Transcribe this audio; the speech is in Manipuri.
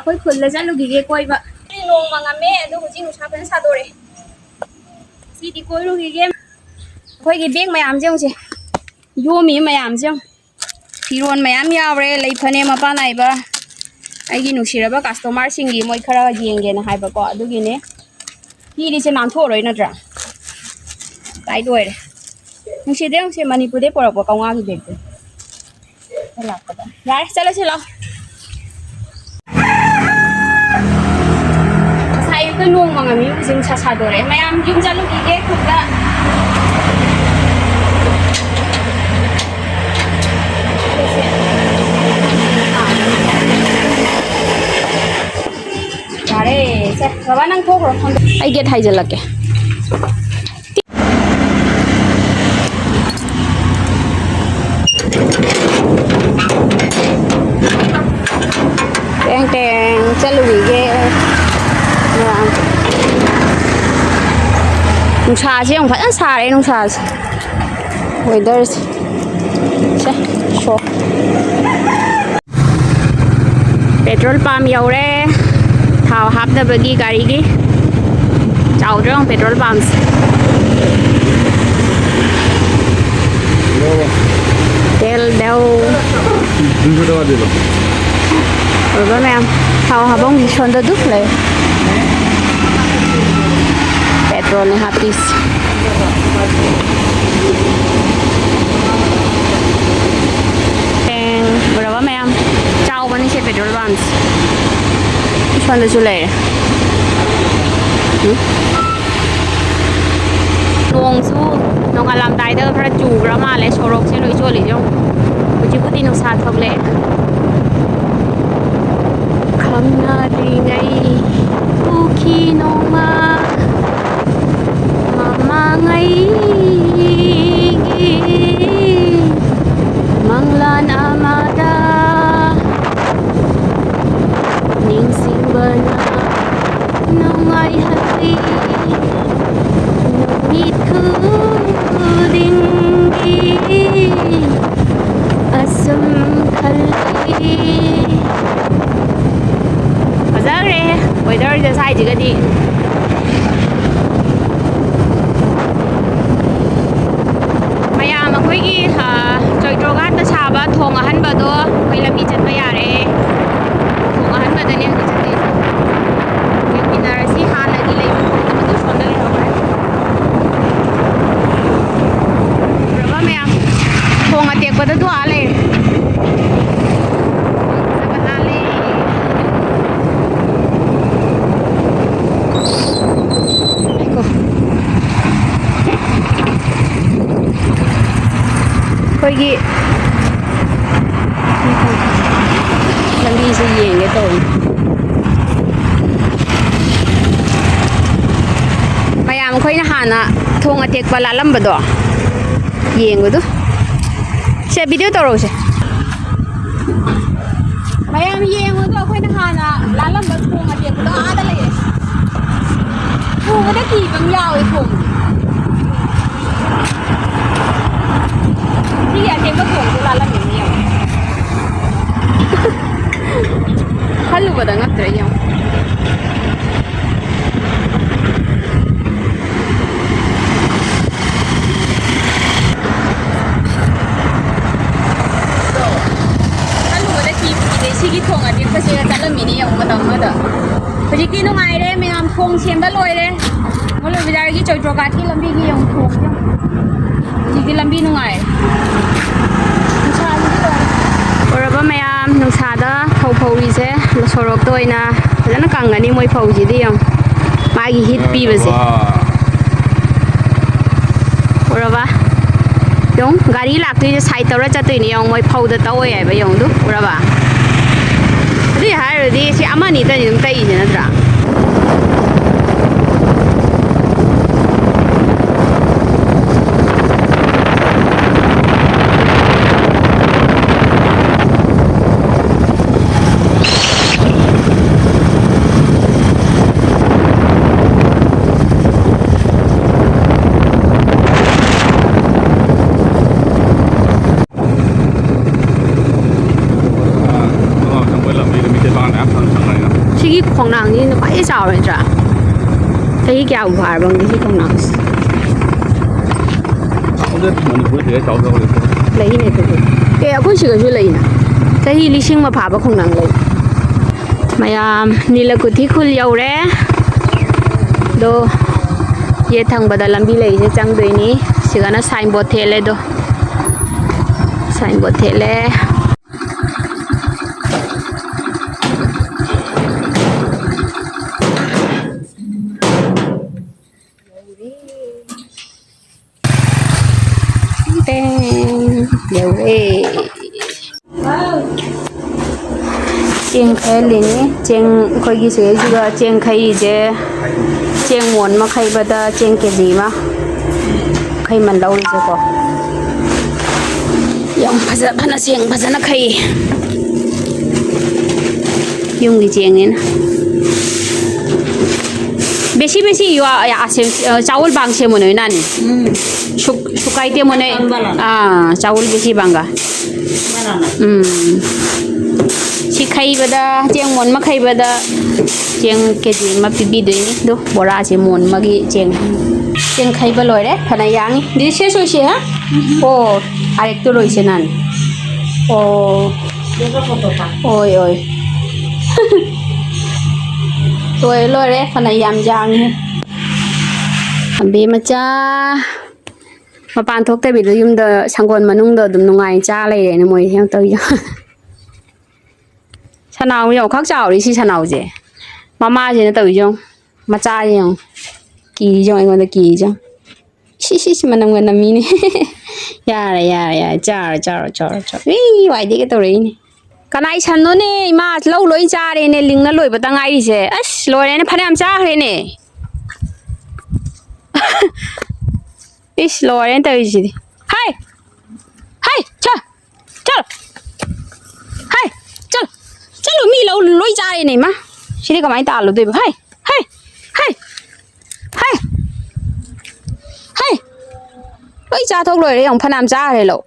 ꯑꯩꯈꯣꯏ ꯈꯨꯜꯗ ꯆꯠꯂꯨꯈꯤꯒꯦ ꯀꯣꯏꯕ ꯅꯣꯡ ꯃꯪꯉꯝꯃꯦ ꯑꯗꯣ ꯍꯧꯖꯤꯛ ꯅꯨꯡꯁꯥ ꯐꯖꯅ ꯁꯥꯗꯣꯔꯛꯑꯦ ꯁꯤꯗꯤ ꯀꯣꯏꯔꯨꯈꯤꯒꯦ ꯑꯩꯈꯣꯏꯒꯤ ꯕꯦꯛ ꯃꯌꯥꯝꯁꯦ ꯌꯦꯡꯉꯨꯁꯦ ꯌꯣꯝꯃꯤ ꯃꯌꯥꯝꯁꯦ ꯌꯦꯡꯉꯨ ꯐꯤꯔꯣꯟ ꯃꯌꯥꯝ ꯌꯥꯎꯔꯦ ꯂꯩ ꯐꯅꯦꯛ ꯃꯄꯥꯟ ꯅꯥꯏꯕ ꯑꯩꯒꯤ ꯅꯨꯡꯁꯤꯔꯕ ꯀꯁꯇꯃꯔꯁꯤꯡꯒꯤ ꯃꯣꯏ ꯈꯔ ꯌꯦꯡꯒꯦꯅ ꯍꯥꯏꯕꯀꯣ ꯑꯗꯨꯒꯤꯅꯦ ꯐꯤꯔꯤꯁꯦ ꯅꯥꯟꯊꯣꯛꯑꯔꯣꯏ ꯅꯠꯇ꯭ꯔꯥ ꯇꯥꯏꯠ ꯑꯣꯏꯔꯦ ꯅꯨꯡꯁꯤꯗꯦ ꯌꯦꯡꯉꯨꯁꯦ ꯃꯅꯤꯄꯨꯔꯗꯩ ꯄꯨꯔꯛꯄ ꯀꯧꯉꯥꯒꯤ ꯕꯦꯛꯇꯣ ꯂꯥꯛꯄꯗ ꯌꯥꯔꯦ ꯆꯠꯂꯁꯤ ꯂꯥꯛꯑꯣ ꯉꯁꯥꯏ ꯑꯌꯨꯛꯇ ꯅꯣꯡ ꯃꯪꯉꯝꯃꯤ ꯍꯧꯖꯤꯛ ꯅꯨꯡꯁꯥ ꯁꯥꯗꯣꯔꯛꯑꯦ ꯃꯌꯥꯝ ꯌꯨꯝ ꯆꯠꯂꯨꯈꯤꯒꯦ ꯈꯨꯜꯗ ꯌꯥꯔꯦ ꯁꯦ ꯕꯕꯥ ꯅꯪ ꯊꯣꯛꯈ꯭ꯔꯣ ꯑꯩ ꯒꯦꯠ ꯍꯥꯏꯖꯤꯜꯂꯛꯀꯦ ꯇꯦꯡ ꯇꯦꯡ ꯆꯠꯂꯨꯈꯤꯒꯦ ꯅꯨꯡꯁꯥꯁꯦ ꯑꯃꯨꯛ ꯐꯖꯅ ꯁꯥꯔꯦ ꯅꯨꯡꯁꯥꯁꯦ ꯋꯦꯗꯔꯁꯦ ꯁꯦ ꯁꯣ ꯄꯦꯇ꯭ꯔꯣꯜ ꯄꯝ ꯌꯧꯔꯦ ꯊꯥꯎ ꯍꯥꯞꯅꯕꯒꯤ ꯒꯥꯔꯤꯒꯤ ꯆꯥꯎꯗ꯭ꯔꯣ ꯄꯦꯇ꯭ꯔꯣꯜ ꯄꯝꯁꯦ तेल देव और मैम थाव हाबों गिसन द दुख ले पेट्रोल ने हापिस टेंग berapa मैम चाव बनी से पेट्रोल पंप गिसन द चुले नोंसु नोंगालामदाइदा खरा चुग्रा माले सोरोकसे लोइ चोलिजों हुजिबुदि नुसा थोगले खंगनारिङै उखि नोमा मामाङै manglan amada ningsingbana nungai hati Mikudingi asam khalli fazare weather je sai ji gadi mayam akhoi gi choitrogat ta saba thong ahanba do khoi lambi chatba yare thong ahanba da ne ngi chati yeminarasi hana gi leibu thong ta du sonda le hawre thong atek pada tu ale koigi lambi se yenge to mayam khoina hana thong atek pa lalam bado yengudu se video toro se mayam yengudu akhoi na hana lalam ba thong atek do ada le thong da ki bang yaw e thong ri atek ba thong do lalam ni yaw halu ba da ngatre yaw Sigi thong adi kasi na talam mini yung matang mada. Pajiki nung aire may am thong siyem da loy re. Molo bidar gi choy chokat ki lambi gi yung thong yung. Pajiki lambi nung aire. Nusa adi loy. Oraba may am nusa da thau phau ri se sorok to ina. Jana kangani moy phau ji di yung. Magi hit pi ba se. Oraba. Yung gari lak tu je sai tawra cha tu ni yung moy phau da taw ai ba yung du. Oraba. Di hari di si amani tadi dum tai je nadra Làm đi là mình chơi ban áp thằng này ของนางนี่快找人着thấy cái áo vải bằng cái không nào lấy này thôi cái áo cũng chỉ có lấy nè thấy lý sinh mà phá bằng không năng lấy mày đi là cái thi khul dầu đấy đồ ye thằng bà đã làm đi lấy cho chẳng đôi ní chỉ có nó sign board thế lấy đồ sign board thế lấy dầu đi chiên khay liền chiên coi cái gì chứ chiên khay chứ chiên muôn mà khay bây giờ chiên cái gì mà khay mình lâu rồi chứ có dùng bây giờ nó khay dùng cái chiên này বেশি আছে চাউল বাংছে মনে হয় না নি শুকাইতে মনে চাউল বেশি বাঙ্গা শিখাইবাদা চেং মন মা খাইবাদা চেং কেজি মা পিবিদोइनि दो बरा से मन मगी চেং খাইবা লয়রে ফানা याङि দি শেষ হইছে হ্যাঁ ও আরেকটু রইছে না ও ওই ওই tôi lôi đấy phần này yam giang bị mà cha mà bàn thuốc tây bị được dùng được sang quần mà nung được đùm nung ngày cha này để nó mồi theo tôi cha nào nhiều khác chảo đi xí cha nào gì mama gì nó tự dùng mà cha gì không kỳ dùng anh còn được kỳ chứ xí mà nông người làm gì này cha ý vậy đi cái tôi này cái này chăn nó nè mà lâu lối cha đây nè linh nó lối bắt ngay đi chứ lối này nó phải làm cha thế nè ít lối này tới gì hay chờ lối mi lối cha đây nè mà chỉ để cái máy tạt lối tôi hay lối cha thôi lối đấy ông phải làm cha thế lộ